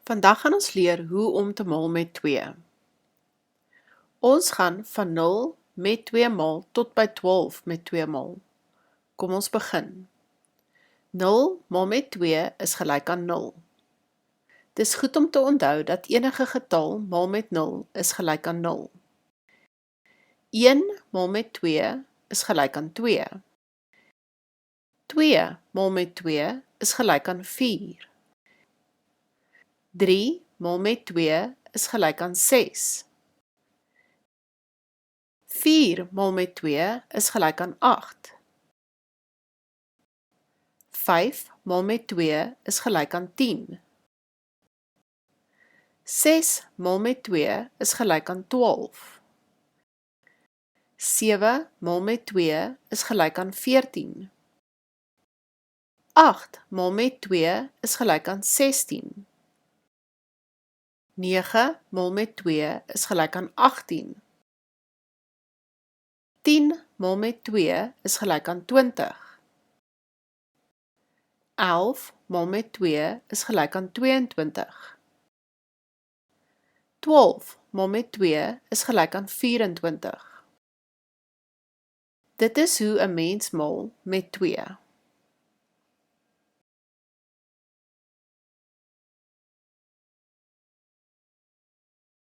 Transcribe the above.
Vandag gaan ons leer hoe om te mal met 2. Ons gaan van 0 met 2 mal tot by 12 met 2 mal. Kom ons begin. 0 mal met 2 is gelyk aan 0. Dis goed om te onthou dat enige getal mal met 0 is gelyk aan 0. 1 mal met 2 is gelyk aan 2. 2 mal met 2 is gelyk aan 4. 3 mal met 2 is gelyk aan 6. 4 mal met 2 is gelyk aan 8. 5 mal met 2 is gelyk aan 10. 6 mal met 2 is gelyk aan 12. 7 mal met 2 is gelyk aan 14. 8 mal met 2 is gelyk aan 16. 9 mal met 2 is gelyk aan 18. 10 mal met 2 is gelyk aan 20. 11 mal met 2 is gelyk aan 22. 12 mal met 2 is gelyk aan 24. Dit is hoe 'n mens mal met 2.